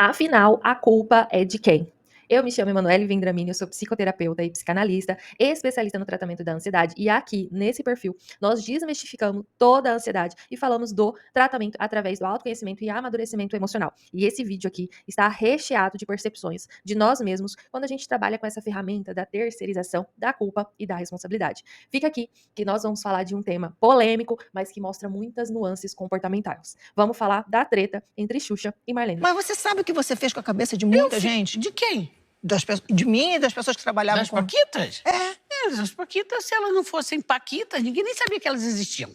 Afinal, a culpa é de quem? Eu me chamo Emanuele Vendramini, eu sou psicoterapeuta e psicanalista, especialista no tratamento da ansiedade. E aqui, nesse perfil, nós desmistificamos toda a ansiedade e falamos do tratamento através do autoconhecimento e amadurecimento emocional. E esse vídeo aqui está recheado de percepções de nós mesmos quando a gente trabalha com essa ferramenta da terceirização, da culpa e da responsabilidade. Fica aqui que nós vamos falar de um tema polêmico, mas que mostra muitas nuances comportamentais. Vamos falar da treta entre Xuxa e Marlene. Mas você sabe o que você fez com a cabeça de muita gente? De quem? De mim e das pessoas que trabalhavam Das com... Paquitas? É. As Paquitas, se elas não fossem Paquitas, ninguém nem sabia que elas existiam.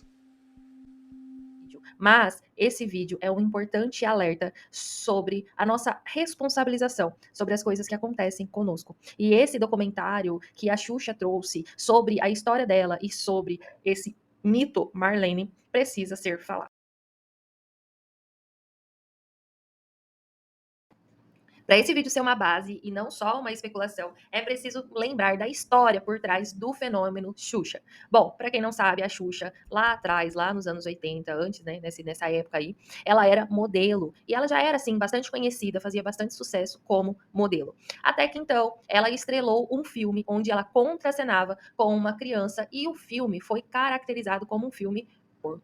Mas esse vídeo é um importante alerta sobre a nossa responsabilização, sobre as coisas que acontecem conosco. E esse documentário que a Xuxa trouxe sobre a história dela e sobre esse mito Marlene precisa ser falado. Para esse vídeo ser uma base e não só uma especulação, é preciso lembrar da história por trás do fenômeno Xuxa. Bom, para quem não sabe, a Xuxa, lá atrás, lá nos anos 80, antes, né, nessa época aí, ela era modelo. E ela já era, assim, bastante conhecida, fazia bastante sucesso como modelo. Até que, então, ela estrelou um filme onde ela contracenava com uma criança e o filme foi caracterizado como um filme pornô.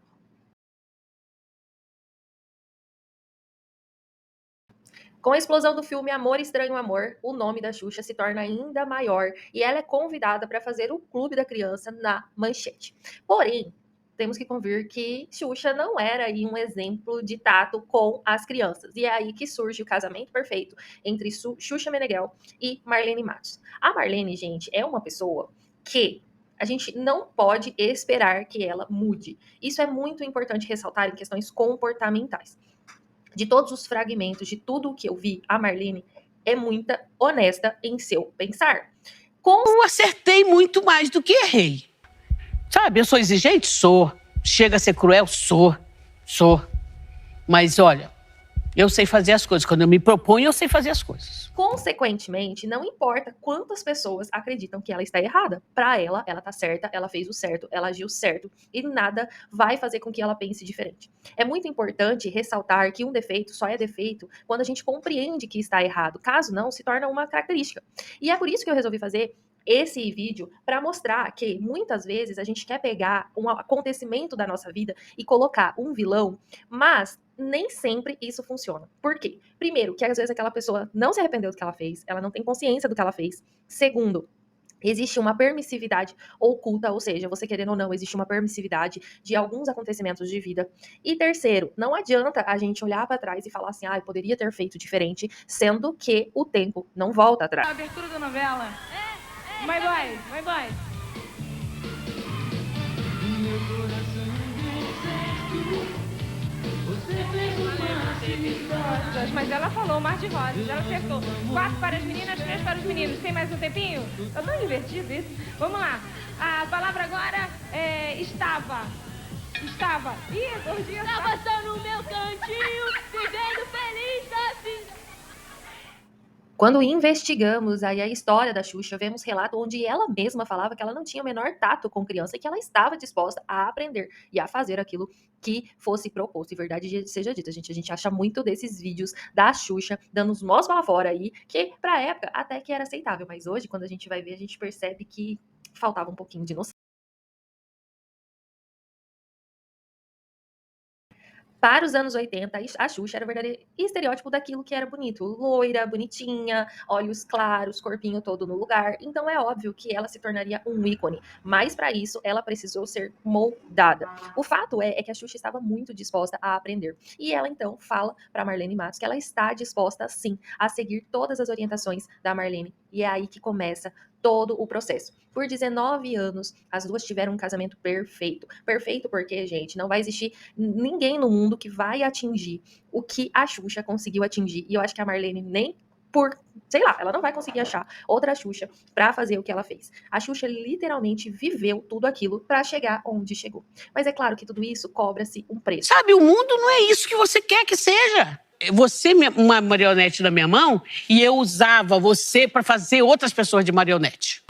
Com a explosão do filme Amor Estranho Amor, o nome da Xuxa se torna ainda maior e ela é convidada para fazer o Clube da Criança na Manchete. Porém, temos que convir que Xuxa não era aí um exemplo de tato com as crianças. E é aí que surge o casamento perfeito entre Xuxa Meneghel e Marlene Matos. A Marlene, gente, é uma pessoa que a gente não pode esperar que ela mude. Isso é muito importante ressaltar em questões comportamentais. De todos os fragmentos, de tudo o que eu vi, a Marlene é muita honesta em seu pensar. Eu acertei muito mais do que errei. Sabe, eu sou exigente? Sou. Chega a ser cruel? Sou. Mas, olha, eu sei fazer as coisas. Quando eu me proponho, eu sei fazer as coisas. Consequentemente, não importa quantas pessoas acreditam que ela está errada. Para ela tá certa, ela fez o certo, ela agiu certo e nada vai fazer com que ela pense diferente. É muito importante ressaltar que um defeito só é defeito quando a gente compreende que está errado. Caso não, se torna uma característica. E é por isso que eu resolvi fazer esse vídeo para mostrar que muitas vezes a gente quer pegar um acontecimento da nossa vida e colocar um vilão, mas nem sempre isso funciona. Por quê? Primeiro, que às vezes aquela pessoa não se arrependeu do que ela fez, ela não tem consciência do que ela fez. Segundo, existe uma permissividade oculta, ou seja, você querendo ou não, existe uma permissividade de alguns acontecimentos de vida. E terceiro, não adianta a gente olhar para trás e falar assim, eu poderia ter feito diferente, sendo que o tempo não volta atrás. A abertura da novela. Vai. Mas ela falou mar de rosas, ela acertou. 4 para as meninas, 3 para os meninos. Tem mais um tempinho? Tá tão divertido isso. Vamos lá. A palavra agora é estava. Ih, gordinha. Tava só no meu cantinho, vivendo feliz da vida. Quando investigamos aí a história da Xuxa, vemos relato onde ela mesma falava que ela não tinha o menor tato com criança e que ela estava disposta a aprender e a fazer aquilo que fosse proposto. E verdade seja dita, gente, a gente acha muito desses vídeos da Xuxa dando uns mós pra fora aí, que pra época até que era aceitável, mas hoje, quando a gente vai ver, a gente percebe que faltava um pouquinho de noção. Para os anos 80, a Xuxa era o verdadeiro estereótipo daquilo que era bonito. Loira, bonitinha, olhos claros, corpinho todo no lugar. Então é óbvio que ela se tornaria um ícone. Mas para isso, ela precisou ser moldada. O fato é que a Xuxa estava muito disposta a aprender. E ela então fala para Marlene Matos que ela está disposta sim a seguir todas as orientações da Marlene. E é aí que começa todo o processo. Por 19 anos, as duas tiveram um casamento perfeito. Perfeito porque, gente, não vai existir ninguém no mundo que vai atingir o que a Xuxa conseguiu atingir. E eu acho que a Marlene nem por, sei lá, ela não vai conseguir achar outra Xuxa pra fazer o que ela fez. A Xuxa literalmente viveu tudo aquilo pra chegar onde chegou. Mas é claro que tudo isso cobra-se um preço. Sabe, o mundo não é isso que você quer que seja. Você, uma marionete na minha mão, e eu usava você para fazer outras pessoas de marionete.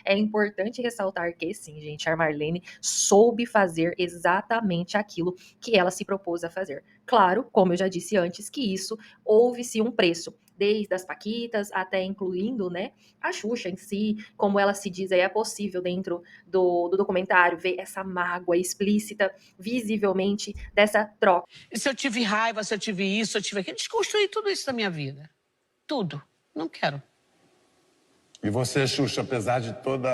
É importante ressaltar que, sim, gente, a Marlene soube fazer exatamente aquilo que ela se propôs a fazer. Claro, como eu já disse antes, que isso houve-se um preço, desde as paquitas até incluindo, né, a Xuxa em si, como ela se diz, aí é possível dentro do documentário ver essa mágoa explícita, visivelmente, dessa troca. E se eu tive raiva, se eu tive isso, se eu tive aquilo, desconstruí tudo isso da minha vida. Tudo. Não quero. E você, Xuxa, apesar de toda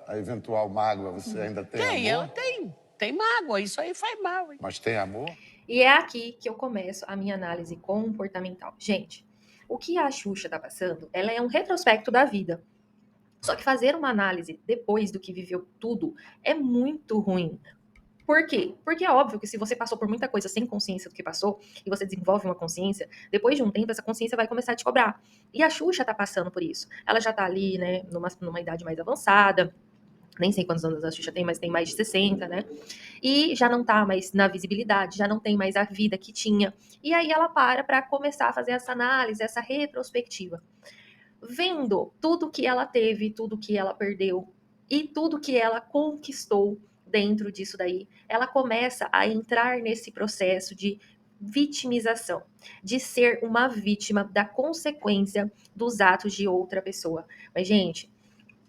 a eventual mágoa, você ainda tem amor? Ela tem. Tem mágoa. Isso aí faz mal, hein? Mas tem amor? E é aqui que eu começo a minha análise comportamental. Gente, o que a Xuxa tá passando, ela é um retrospecto da vida. Só que fazer uma análise depois do que viveu tudo é muito ruim. Por quê? Porque é óbvio que se você passou por muita coisa sem consciência do que passou, e você desenvolve uma consciência, depois de um tempo essa consciência vai começar a te cobrar. E a Xuxa tá passando por isso. Ela já tá ali, né, numa idade mais avançada, nem sei quantos anos a Xuxa tem, mas tem mais de 60, né? E já não tá mais na visibilidade, já não tem mais a vida que tinha. E aí ela para começar a fazer essa análise, essa retrospectiva. Vendo tudo que ela teve, tudo que ela perdeu e tudo que ela conquistou dentro disso daí, ela começa a entrar nesse processo de vitimização, de ser uma vítima da consequência dos atos de outra pessoa. Mas, gente,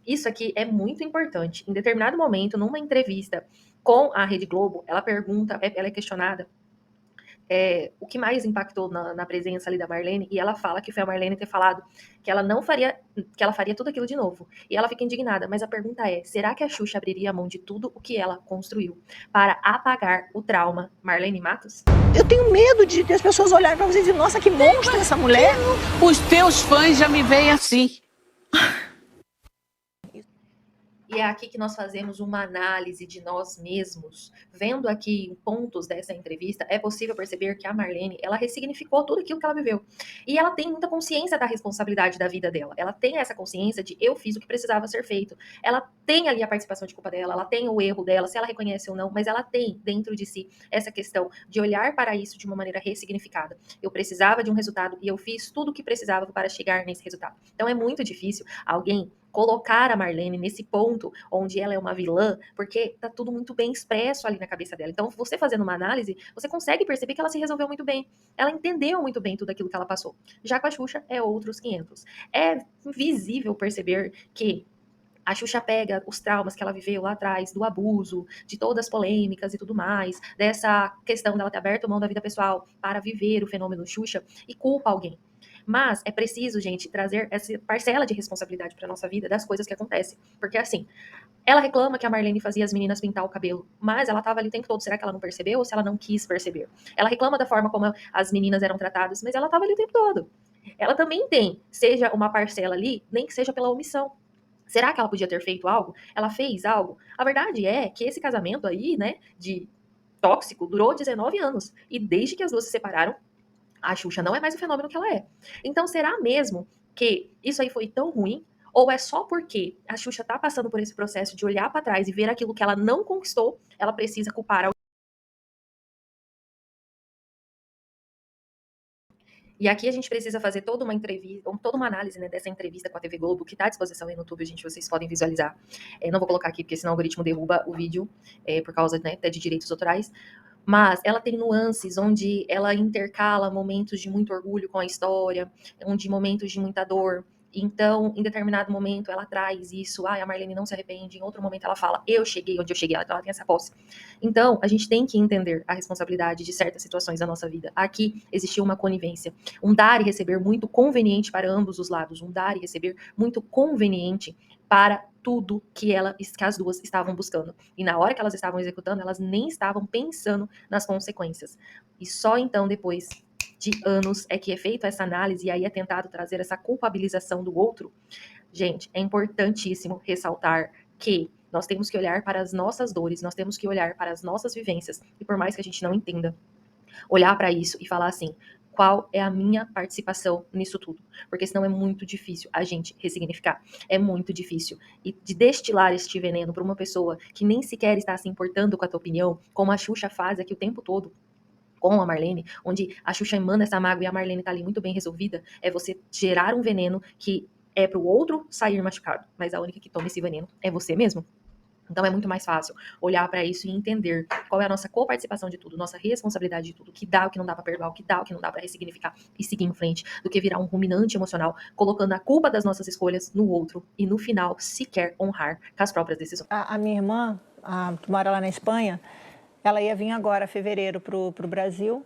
isso aqui é muito importante. Em determinado momento, numa entrevista com a Rede Globo, ela pergunta, ela é questionada o que mais impactou na presença ali da Marlene, e ela fala que foi a Marlene ter falado que ela não faria, que ela faria tudo aquilo de novo. E ela fica indignada, mas a pergunta é, será que a Xuxa abriria a mão de tudo o que ela construiu para apagar o trauma Marlene Matos? Eu tenho medo de as pessoas olharem pra você e dizer, nossa, que monstro essa mulher. Os teus fãs já me veem assim. E é aqui que nós fazemos uma análise de nós mesmos. Vendo aqui pontos dessa entrevista, é possível perceber que a Marlene, ela ressignificou tudo aquilo que ela viveu. E ela tem muita consciência da responsabilidade da vida dela. Ela tem essa consciência de eu fiz o que precisava ser feito. Ela tem ali a participação de culpa dela, ela tem o erro dela, se ela reconhece ou não, mas ela tem dentro de si essa questão de olhar para isso de uma maneira ressignificada. Eu precisava de um resultado e eu fiz tudo o que precisava para chegar nesse resultado. Então é muito difícil alguém colocar a Marlene nesse ponto onde ela é uma vilã, porque tá tudo muito bem expresso ali na cabeça dela. Então, você fazendo uma análise, você consegue perceber que ela se resolveu muito bem. Ela entendeu muito bem tudo aquilo que ela passou. Já com a Xuxa, é outros 500. É visível perceber que a Xuxa pega os traumas que ela viveu lá atrás, do abuso, de todas as polêmicas e tudo mais, dessa questão dela ter aberto mão da vida pessoal para viver o fenômeno Xuxa e culpa alguém. Mas é preciso, gente, trazer essa parcela de responsabilidade para nossa vida das coisas que acontecem. Porque assim, ela reclama que a Marlene fazia as meninas pintar o cabelo, mas ela estava ali o tempo todo. Será que ela não percebeu ou se ela não quis perceber? Ela reclama da forma como as meninas eram tratadas, mas ela estava ali o tempo todo. Ela também tem, seja uma parcela ali, nem que seja pela omissão. Será que ela podia ter feito algo? Ela fez algo? A verdade é que esse casamento aí, né, de tóxico, durou 19 anos. E desde que as duas se separaram, a Xuxa não é mais o fenômeno que ela é. Então, será mesmo que isso aí foi tão ruim? Ou é só porque a Xuxa tá passando por esse processo de olhar para trás e ver aquilo que ela não conquistou, ela precisa culpar alguém? E aqui a gente precisa fazer toda uma entrevista, toda uma análise, né, dessa entrevista com a TV Globo, que está à disposição aí no YouTube, gente, vocês podem visualizar. Não vou colocar aqui, porque senão o algoritmo derruba o vídeo, por causa, né, até de direitos autorais. Mas ela tem nuances onde ela intercala momentos de muito orgulho com a história, onde momentos de muita dor. Então, em determinado momento, ela traz isso. A Marlene não se arrepende. Em outro momento, ela fala, eu cheguei onde eu cheguei. Ela tem essa posse. Então, a gente tem que entender a responsabilidade de certas situações da nossa vida. Aqui existiu uma conivência. Um dar e receber muito conveniente para ambos os lados. Um dar e receber muito conveniente para tudo que as duas estavam buscando. E na hora que elas estavam executando, elas nem estavam pensando nas consequências. E só então, depois de anos, é que é feita essa análise e aí é tentado trazer essa culpabilização do outro. Gente, é importantíssimo ressaltar que nós temos que olhar para as nossas dores, nós temos que olhar para as nossas vivências, e por mais que a gente não entenda, olhar para isso e falar assim, qual é a minha participação nisso tudo? Porque senão é muito difícil a gente ressignificar. É muito difícil. E de destilar este veneno para uma pessoa que nem sequer está se importando com a tua opinião, como a Xuxa faz aqui o tempo todo, com a Marlene, onde a Xuxa emana essa mágoa e a Marlene tá ali muito bem resolvida, é você gerar um veneno que é pro outro sair machucado, mas a única que toma esse veneno é você mesmo. Então é muito mais fácil olhar para isso e entender qual é a nossa coparticipação de tudo, nossa responsabilidade de tudo, o que dá, o que não dá para perdoar, o que dá, o que não dá para ressignificar e seguir em frente, do que virar um ruminante emocional, colocando a culpa das nossas escolhas no outro e no final sequer honrar com as próprias decisões. A minha irmã, que mora lá na Espanha, ela ia vir agora, em fevereiro, pro Brasil,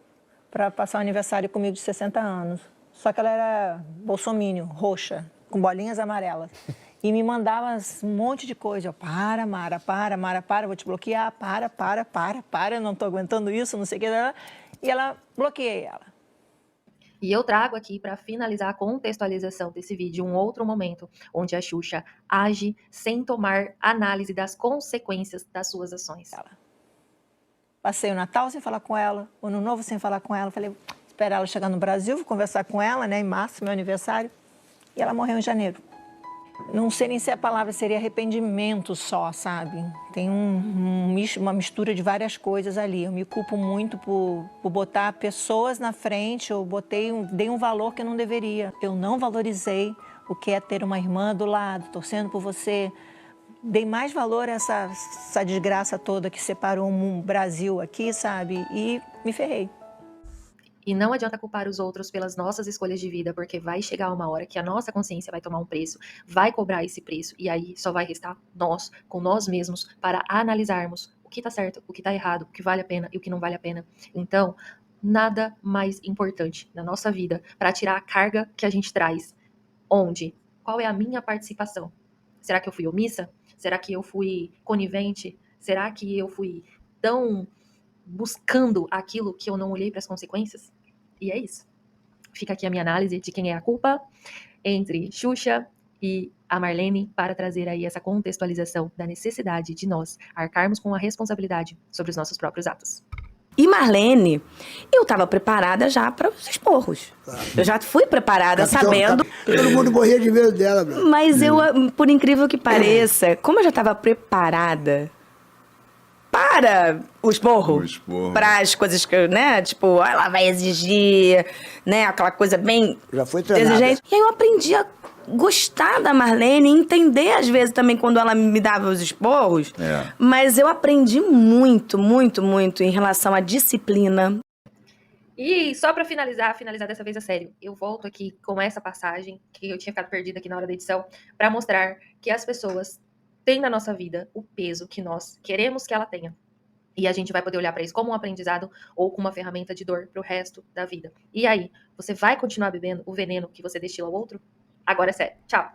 para passar o aniversário comigo de 60 anos. Só que ela era bolsominion, roxa, com bolinhas amarelas. E me mandava um monte de coisa. Eu, para, Mara, vou te bloquear, para, eu não tô aguentando isso, não sei o que. E ela, bloqueei ela. E eu trago aqui, para finalizar a contextualização desse vídeo, um outro momento onde a Xuxa age sem tomar análise das consequências das suas ações. Passei o Natal sem falar com ela, o Ano Novo sem falar com ela. Falei, esperar ela chegar no Brasil, vou conversar com ela, né, em março, meu aniversário. E ela morreu em janeiro. Não sei nem se a palavra seria arrependimento só, sabe? Tem uma mistura de várias coisas ali. Eu me culpo muito por botar pessoas na frente, eu dei um valor que eu não deveria. Eu não valorizei o que é ter uma irmã do lado, torcendo por você. Dei mais valor a essa desgraça toda que separou o Brasil aqui, sabe? E me ferrei. E não adianta culpar os outros pelas nossas escolhas de vida, porque vai chegar uma hora que a nossa consciência vai tomar um preço, vai cobrar esse preço, e aí só vai restar nós, com nós mesmos, para analisarmos o que tá certo, o que tá errado, o que vale a pena e o que não vale a pena. Então, nada mais importante na nossa vida para tirar a carga que a gente traz. Onde? Qual é a minha participação? Será que eu fui omissa? Será que eu fui conivente? Será que eu fui tão buscando aquilo que eu não olhei para as consequências? E é isso. Fica aqui a minha análise de quem é a culpa entre Xuxa e a Marlene para trazer aí essa contextualização da necessidade de nós arcarmos com a responsabilidade sobre os nossos próprios atos. E Marlene, eu tava preparada já para os esporros. Eu já fui preparada sabendo. Todo mundo morria de medo dela, bro. Mas eu, por incrível que pareça, como eu já tava preparada para o esporro, para as coisas que, né, tipo, ela vai exigir, né, aquela coisa bem Já foi treinada. exigente. E aí eu aprendi a gostar da Marlene, entender às vezes também quando ela me dava os esporros, mas eu aprendi muito em relação à disciplina. E só para finalizar dessa vez a sério, eu volto aqui com essa passagem que eu tinha ficado perdida aqui na hora da edição, para mostrar que as pessoas têm na nossa vida o peso que nós queremos que ela tenha. E a gente vai poder olhar para isso como um aprendizado ou como uma ferramenta de dor pro resto da vida. E aí, você vai continuar bebendo o veneno que você destila ao outro? Agora é sério. Tchau!